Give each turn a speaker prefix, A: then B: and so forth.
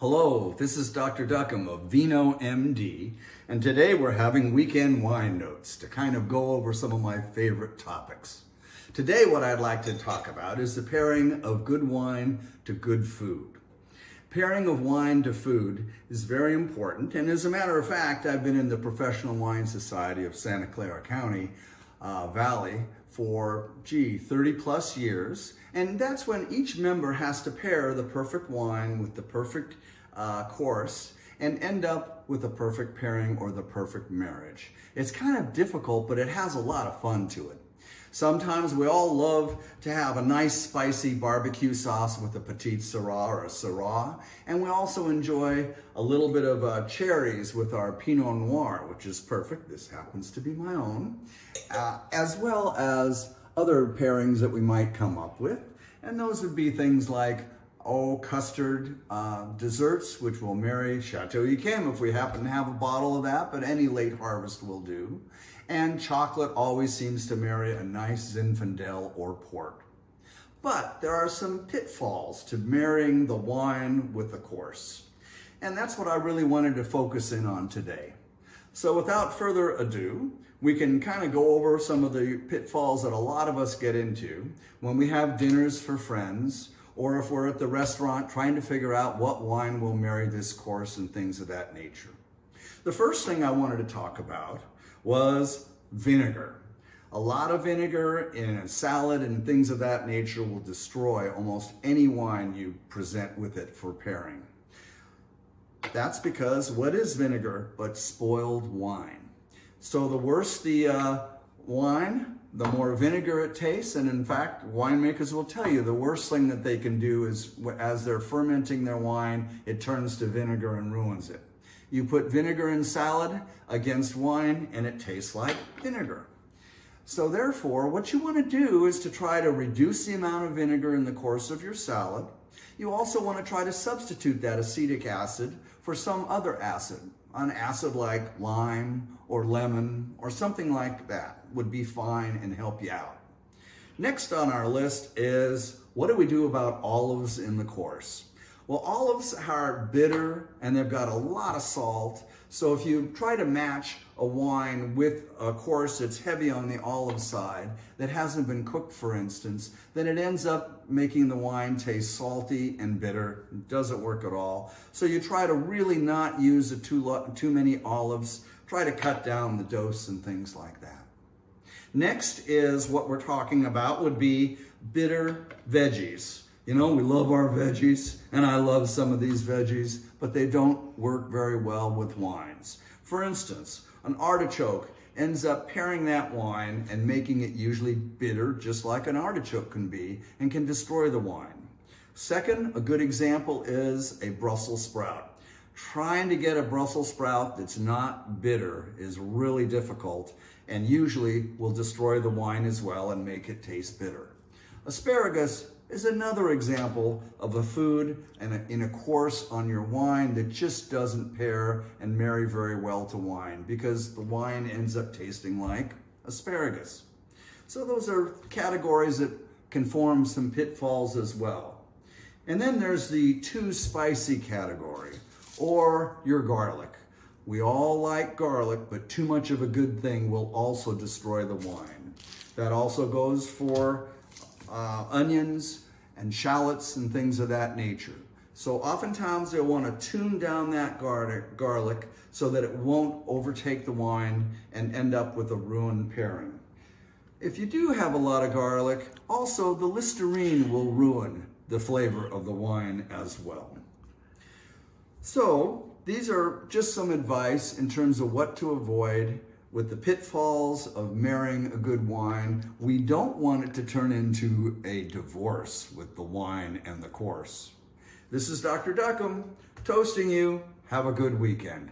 A: Hello, this is Dr. Duckham of VINO MD, and today we're having weekend wine notes to kind of go over some of my favorite topics. Today what I'd like to talk about is the pairing of good wine to good food. Pairing of wine to food is very important, and as a matter of fact, I've been in the Professional Wine Society of Santa Clara County Valley for 30 plus years, and that's when each member has to pair the perfect wine with the perfect course and end up with a perfect pairing or the perfect marriage. It's kind of difficult, but it has a lot of fun to it. Sometimes we all love to have a nice spicy barbecue sauce with a Petite Sirah or a Syrah, and we also enjoy a little bit of cherries with our Pinot Noir, which is perfect. This happens to be my own, as well as other pairings that we might come up with. And those would be things like, custard desserts, which will marry Chateau Yquem if we happen to have a bottle of that, but any late harvest will do. And chocolate always seems to marry a nice Zinfandel or port. But there are some pitfalls to marrying the wine with the course. And that's what I really wanted to focus in on today. So without further ado, we can kind of go over some of the pitfalls that a lot of us get into when we have dinners for friends, or if we're at the restaurant trying to figure out what wine will marry this course and things of that nature. The first thing I wanted to talk about was vinegar. A lot of vinegar in a salad and things of that nature will destroy almost any wine you present with it for pairing. That's because what is vinegar but spoiled wine? So the worse the wine, the more vinegar it tastes, and in fact, winemakers will tell you the worst thing that they can do is as they're fermenting their wine, it turns to vinegar and ruins it. You put vinegar in salad against wine and it tastes like vinegar. So therefore, what you want to do is to try to reduce the amount of vinegar in the course of your salad. You also want to try to substitute that acetic acid for some other acid. An acid like lime or lemon or something like that would be fine and help you out. Next on our list is, what do we do about olives in the course? Well, olives are bitter and they've got a lot of salt. So if you try to match a wine with a course that's heavy on the olive side that hasn't been cooked, for instance, then it ends up making the wine taste salty and bitter. It doesn't work at all. So you try to really not use too many olives. Try to cut down the dose and things like that. Next is what we're talking about would be bitter veggies. You know, we love our veggies, and I love some of these veggies, but they don't work very well with wines. For instance, an artichoke ends up pairing that wine and making it usually bitter, just like an artichoke can be, and can destroy the wine. Second, a good example is a Brussels sprout. Trying to get a Brussels sprout that's not bitter is really difficult, and usually will destroy the wine as well and make it taste bitter. Asparagus is another example of a food and in a course on your wine that just doesn't pair and marry very well to wine because the wine ends up tasting like asparagus. So those are categories that can form some pitfalls as well. And then there's the too spicy category, or your garlic. We all like garlic, but too much of a good thing will also destroy the wine. That also goes for onions and shallots and things of that nature. So oftentimes they'll want to tune down that garlic so that it won't overtake the wine and end up with a ruined pairing. If you do have a lot of garlic, also the Listerine will ruin the flavor of the wine as well. So these are just some advice in terms of what to avoid with the pitfalls of marrying a good wine. We don't want it to turn into a divorce with the wine and the course. This is Dr. Duckham toasting you. Have a good weekend.